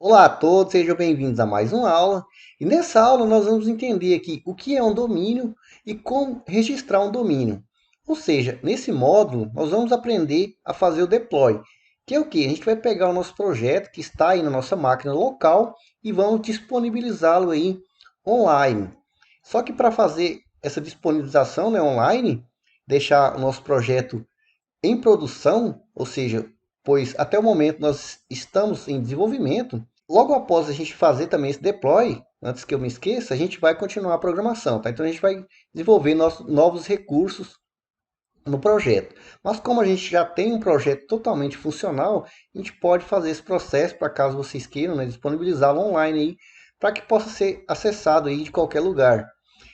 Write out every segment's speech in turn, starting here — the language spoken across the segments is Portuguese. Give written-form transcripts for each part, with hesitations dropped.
Olá a todos, sejam bem-vindos a mais uma aula. E nessa aula nós vamos entender aqui o que é um domínio e como registrar um domínio. Ou seja, nesse módulo nós vamos aprender a fazer o deploy, que é o que? A gente vai pegar o nosso projeto que está aí na nossa máquina local e vamos disponibilizá-lo aí online. Só que para fazer essa disponibilização, né, online, deixar o nosso projeto em produção, ou seja, pois até o momento nós estamos em desenvolvimento. Logo após a gente fazer também esse deploy, antes que eu me esqueça, a gente vai continuar a programação, tá? Então a gente vai desenvolver novos recursos no projeto. Mas como a gente já tem um projeto totalmente funcional, a gente pode fazer esse processo para caso vocês queiram, né, disponibilizá-lo online aí, para que possa ser acessado aí de qualquer lugar.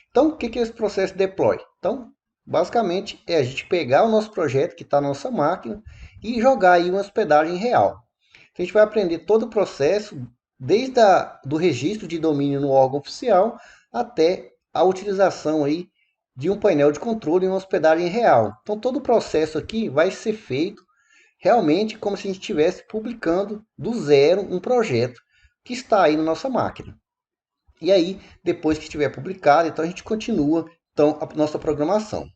Então, o que é esse processo de deploy? Então, basicamente é a gente pegar o nosso projeto que está na nossa máquina e jogar aí uma hospedagem real. A gente vai aprender todo o processo, desde do registro de domínio no órgão oficial até a utilização aí de um painel de controle em uma hospedagem real. Então todo o processo aqui vai ser feito realmente como se a gente estivesse publicando do zero um projeto que está aí na nossa máquina. E aí, depois que estiver publicado, então a gente continua então, a nossa programação.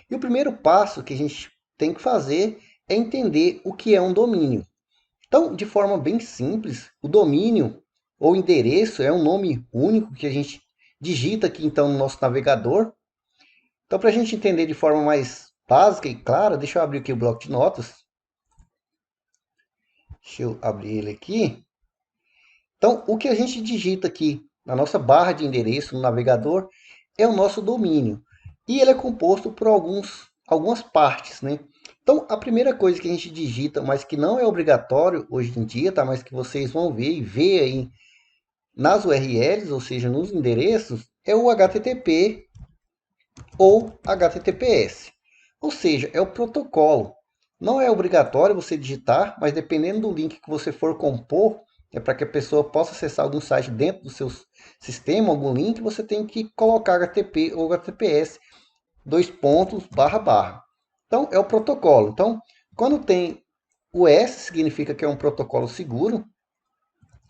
E o primeiro passo que a gente tem que fazer é entender o que é um domínio. Então, de forma bem simples, o domínio ou endereço é um nome único que a gente digita aqui então no nosso navegador. Então, para a gente entender de forma mais básica e clara, deixa eu abrir aqui o bloco de notas. Deixa eu abrir ele aqui. Então, o que a gente digita aqui na nossa barra de endereço no navegador é o nosso domínio. E ele é composto por algumas partes, né? Então, a primeira coisa que a gente digita, mas que não é obrigatório hoje em dia, tá? Mas que vocês vão ver e ver aí nas URLs, ou seja, nos endereços, é o HTTP ou HTTPS. Ou seja, é o protocolo. Não é obrigatório você digitar, mas dependendo do link que você for compor, é para que a pessoa possa acessar algum site dentro do seu sistema, algum link, você tem que colocar HTTP ou HTTPS, dois pontos, barra, barra. Então, é o protocolo. Então, quando tem o S, significa que é um protocolo seguro,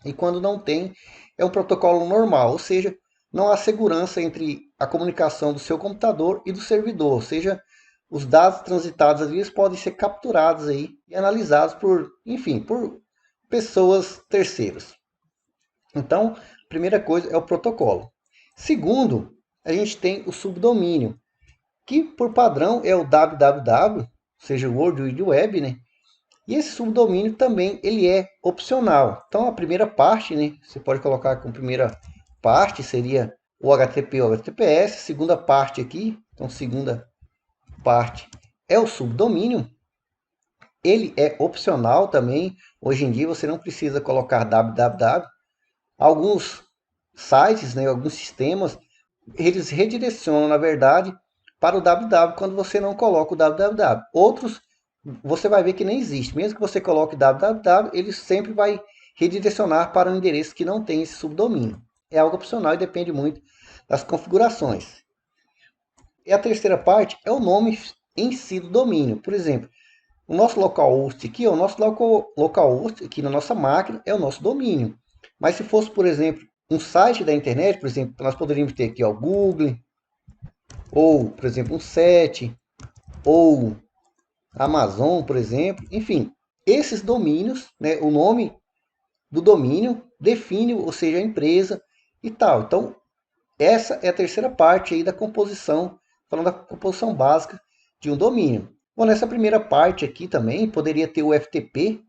e quando não tem, é um protocolo normal, ou seja, não há segurança entre a comunicação do seu computador e do servidor, ou seja, os dados transitados ali podem ser capturados aí e analisados por, enfim, por pessoas terceiras. Então, a primeira coisa é o protocolo. Segundo, a gente tem o subdomínio, que por padrão é o www, ou seja, o World Wide Web, né? E esse subdomínio também ele é opcional. Então a primeira parte, né, você pode colocar como primeira parte seria o HTTP ou HTTPS, segunda parte aqui, então segunda parte é o subdomínio. Ele é opcional também. Hoje em dia você não precisa colocar www. Alguns sites, né, alguns sistemas, eles redirecionam na verdade para o www quando você não coloca o www. Outros você vai ver que nem existe. Mesmo que você coloque www, ele sempre vai redirecionar para um endereço que não tem esse subdomínio. É algo opcional e depende muito das configurações. E a terceira parte é o nome em si do domínio. Por exemplo, o nosso localhost aqui, o nosso localhost aqui na nossa máquina é o nosso domínio. Mas se fosse, por exemplo, um site da internet, por exemplo, nós poderíamos ter aqui o Google, ou, por exemplo, um SET, ou Amazon, por exemplo, enfim, esses domínios, né, o nome do domínio define, ou seja, a empresa e tal. Então, essa é a terceira parte aí da composição, falando da composição básica de um domínio. Bom, nessa primeira parte aqui também poderia ter o FTP,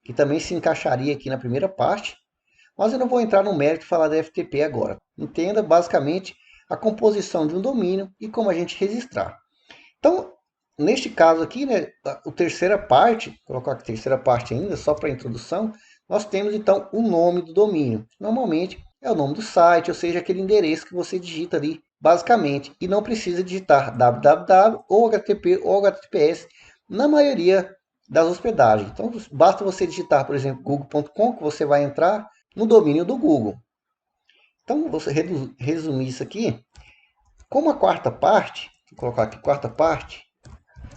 que também se encaixaria aqui na primeira parte, mas eu não vou entrar no mérito de falar da FTP agora. Entenda basicamente a composição de um domínio e como a gente registrar. Então, neste caso aqui, né, a terceira parte, vou colocar a terceira parte ainda, só para introdução, nós temos então o nome do domínio. Normalmente é o nome do site, ou seja, aquele endereço que você digita ali, basicamente, e não precisa digitar www ou HTTP ou HTTPS na maioria das hospedagens. Então, basta você digitar, por exemplo, google.com, que você vai entrar no domínio do Google. Então, você resumir isso aqui, como a quarta parte, vou colocar aqui quarta parte,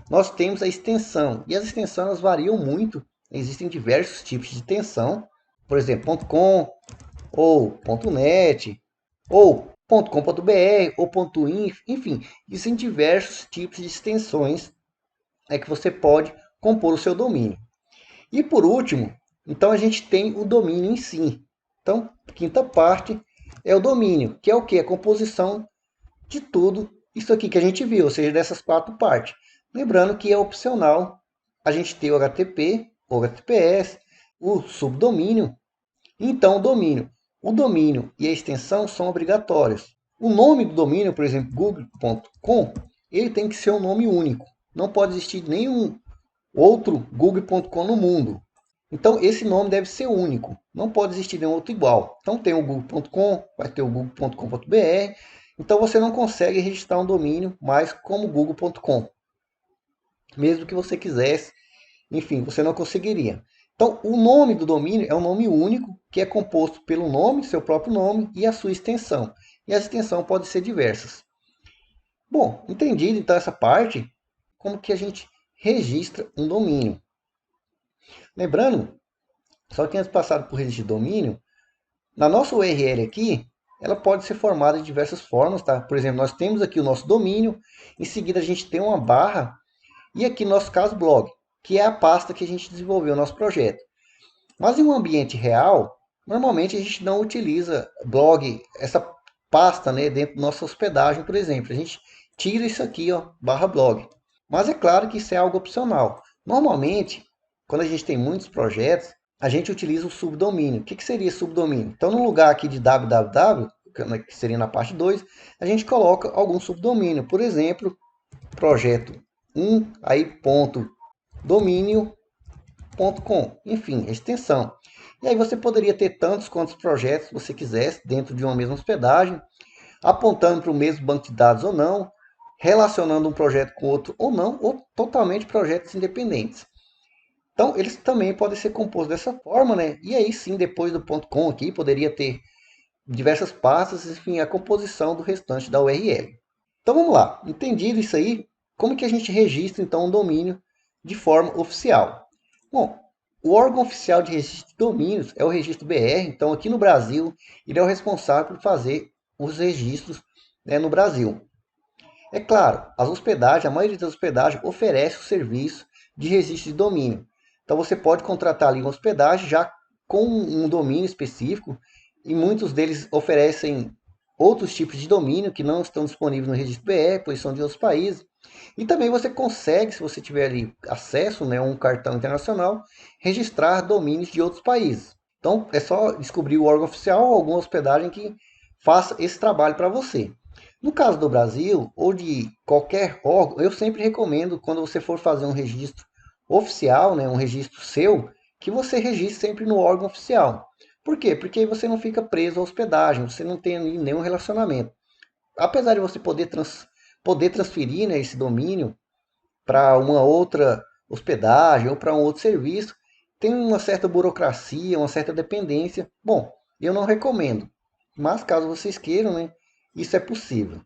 nós temos a extensão. E as extensões variam muito. Existem diversos tipos de extensão. por exemplo, .com, ou .net, ou .com.br, ou .inf, enfim, existem diversos tipos de extensões que você pode compor o seu domínio. E por último, então a gente tem o domínio em si. Então, quinta parte é o domínio, que é o que? A composição de tudo isso aqui que a gente viu, ou seja, dessas quatro partes. Lembrando que é opcional a gente ter o HTTP, o HTTPS, o subdomínio. Então, o domínio e a extensão são obrigatórios. O nome do domínio, por exemplo, google.com, ele tem que ser um nome único. Não pode existir nenhum outro google.com no mundo. Então, esse nome deve ser único. Não pode existir nenhum outro igual. Então, tem o google.com, vai ter o google.com.br. Então, você não consegue registrar um domínio mais como google.com. Mesmo que você quisesse, enfim, você não conseguiria. Então, o nome do domínio é um nome único, que é composto pelo nome, seu próprio nome, e a sua extensão. E a extensão pode ser diversas. Bom, entendido então essa parte, como que a gente registra um domínio. Lembrando, só que antes de passar por registro de domínio, na nossa URL aqui, ela pode ser formada de diversas formas, tá? Por exemplo, nós temos aqui o nosso domínio, em seguida a gente tem uma barra, e aqui no nosso caso blog, que é a pasta que a gente desenvolveu o nosso projeto. Mas em um ambiente real, normalmente a gente não utiliza blog, essa pasta, né, dentro da nossa hospedagem, por exemplo. A gente tira isso aqui, ó, barra blog. Mas é claro que isso é algo opcional. Normalmente, quando a gente tem muitos projetos, a gente utiliza o subdomínio. O que seria subdomínio? Então, no lugar aqui de www, que seria na parte 2, a gente coloca algum subdomínio. Por exemplo, projeto 1, aí ponto domínio.com, enfim, extensão. E aí você poderia ter tantos quantos projetos você quisesse dentro de uma mesma hospedagem, apontando para o mesmo banco de dados ou não, relacionando um projeto com outro ou não, ou totalmente projetos independentes. Então, eles também podem ser compostos dessa forma, né? E aí sim, depois do .com aqui, poderia ter diversas pastas, enfim, a composição do restante da URL. Então vamos lá, entendido isso aí, como que a gente registra então um domínio de forma oficial? Bom, o órgão oficial de registro de domínios é o Registro BR, então aqui no Brasil ele é o responsável por fazer os registros, né, no Brasil. É claro, as hospedagens, a maioria das hospedagens oferece o serviço de registro de domínio. Então você pode contratar ali uma hospedagem já com um domínio específico, e muitos deles oferecem outros tipos de domínio que não estão disponíveis no registro BR, pois são de outros países. E também você consegue, se você tiver ali acesso, né, a um cartão internacional, registrar domínios de outros países. Então é só descobrir o órgão oficial ou alguma hospedagem que faça esse trabalho para você. No caso do Brasil, ou de qualquer órgão, eu sempre recomendo, quando você for fazer um registro oficial, né, um registro seu, que você registre sempre no órgão oficial. Por quê? Porque aí você não fica preso à hospedagem, você não tem ali nenhum relacionamento. Apesar de você poder transferir, né, esse domínio para uma outra hospedagem ou para um outro serviço, tem uma certa burocracia, uma certa dependência. Bom, eu não recomendo, mas caso vocês queiram, né, isso é possível.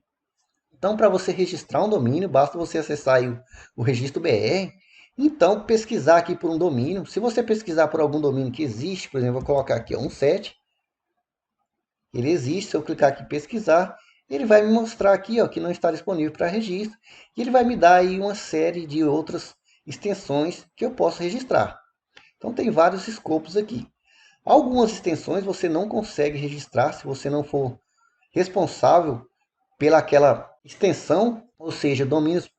Então, para você registrar um domínio, basta você acessar aí o registro BR. Então, pesquisar aqui por um domínio. Se você pesquisar por algum domínio que existe, por exemplo, vou colocar aqui 17. Ele existe, se eu clicar aqui em pesquisar, ele vai me mostrar aqui, ó, que não está disponível para registro. E ele vai me dar aí uma série de outras extensões que eu posso registrar. Então, tem vários escopos aqui. Algumas extensões você não consegue registrar se você não for responsável pelaquela extensão, ou seja, domínios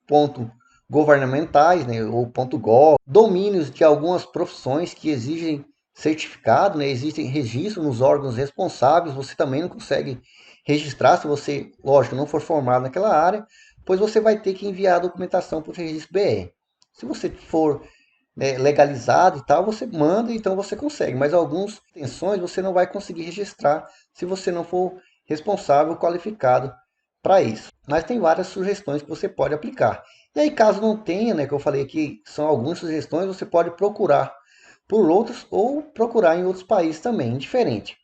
governamentais, né, ou .gov, domínios de algumas profissões que exigem certificado, né, existem registros nos órgãos responsáveis, você também não consegue registrar se você, lógico, não for formado naquela área, pois você vai ter que enviar a documentação para o registro BR. Se você for, né, legalizado e tal, você manda, então você consegue, mas algumas extensões você não vai conseguir registrar se você não for responsável, qualificado para isso. Mas tem várias sugestões que você pode aplicar. E aí, caso não tenha, né, que eu falei aqui, são algumas sugestões, você pode procurar por outros ou procurar em outros países também, indiferente.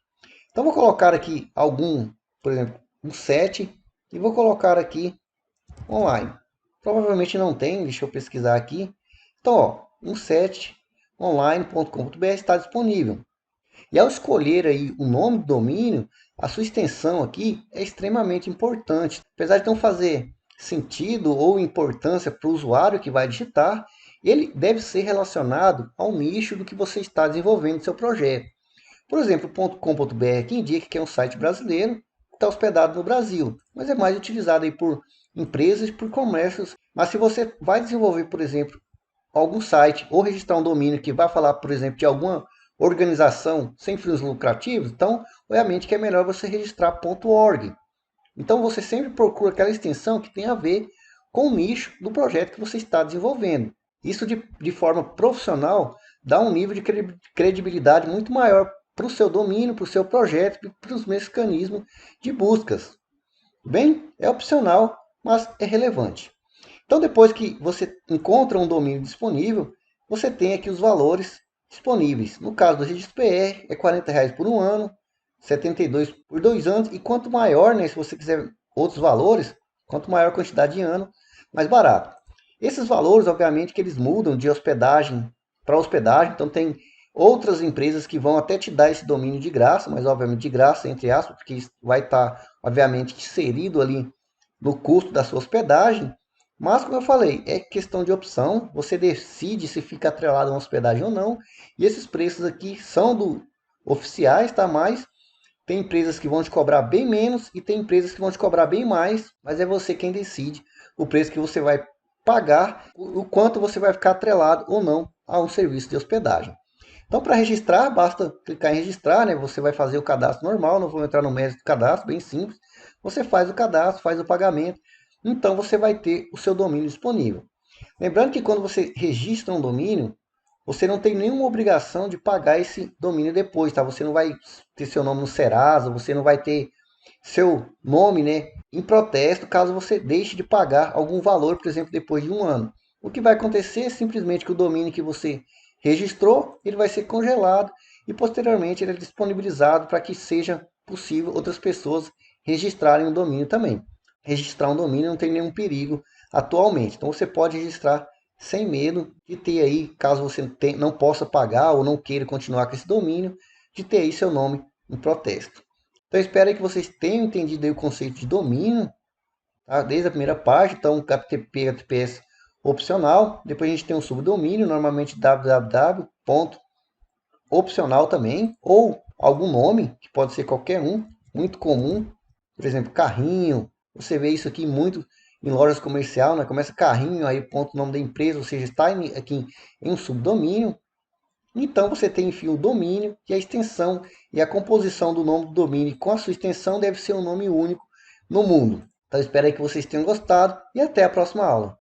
Então, vou colocar aqui algum, por exemplo, um set, e vou colocar aqui online. Provavelmente não tem, deixa eu pesquisar aqui. Então, ó, um set online.com.br está disponível. E ao escolher aí o nome do domínio, a sua extensão aqui é extremamente importante. Apesar de não fazer sentido ou importância para o usuário que vai digitar, ele deve ser relacionado ao nicho do que você está desenvolvendo no seu projeto. Por exemplo, o .com.br aqui indica que é um site brasileiro, que está hospedado no Brasil, mas é mais utilizado aí por empresas e por comércios. Mas se você vai desenvolver, por exemplo, algum site ou registrar um domínio que vai falar, por exemplo, de alguma organização sem fins lucrativos, então, obviamente que é melhor você registrar .org. Então, você sempre procura aquela extensão que tem a ver com o nicho do projeto que você está desenvolvendo. Isso de forma profissional dá um nível de credibilidade muito maior para o seu domínio, para o seu projeto e para os mecanismos de buscas. Bem, é opcional, mas é relevante. Então, depois que você encontra um domínio disponível, você tem aqui os valores disponíveis. No caso do registro PR, é R$ 40 por um ano, 72 por 2 anos, e quanto maior, né, se você quiser outros valores, quanto maior a quantidade de ano, mais barato. Esses valores, obviamente, que eles mudam de hospedagem para hospedagem, então tem outras empresas que vão até te dar esse domínio de graça, mas obviamente de graça, entre aspas, porque vai estar, obviamente, inserido ali no custo da sua hospedagem. Mas, como eu falei, é questão de opção. Você decide se fica atrelado a uma hospedagem ou não. E esses preços aqui são oficiais, tá? Mas tem empresas que vão te cobrar bem menos e tem empresas que vão te cobrar bem mais. Mas é você quem decide o preço que você vai pagar, o quanto você vai ficar atrelado ou não a um serviço de hospedagem. Então, para registrar, basta clicar em registrar, né? Você vai fazer o cadastro normal, não vou entrar no mérito do cadastro, bem simples. Você faz o cadastro, faz o pagamento, então você vai ter o seu domínio disponível. Lembrando que quando você registra um domínio, você não tem nenhuma obrigação de pagar esse domínio depois, tá? Você não vai ter seu nome no Serasa, você não vai ter seu nome, né, em protesto caso você deixe de pagar algum valor, por exemplo, depois de um ano. O que vai acontecer é simplesmente que o domínio que você registrou, ele vai ser congelado e posteriormente ele é disponibilizado para que seja possível outras pessoas registrarem o domínio também. Registrar um domínio não tem nenhum perigo atualmente, então você pode registrar sem medo de ter aí, caso você não possa pagar ou não queira continuar com esse domínio, de ter aí seu nome em protesto. Então, espero que vocês tenham entendido aí o conceito de domínio, tá? Desde a primeira parte. Então, HTTP, HTTPS opcional. Depois a gente tem um subdomínio, normalmente www. Opcional também, ou algum nome, que pode ser qualquer um, muito comum. Por exemplo, carrinho. Você vê isso aqui muito em lojas comerciais, né? Começa carrinho, aí ponto nome da empresa, ou seja, está aqui em um subdomínio. Então você tem, enfim, o domínio e a extensão, e a composição do nome do domínio com a sua extensão deve ser um nome único no mundo. Então espero aí que vocês tenham gostado e até a próxima aula.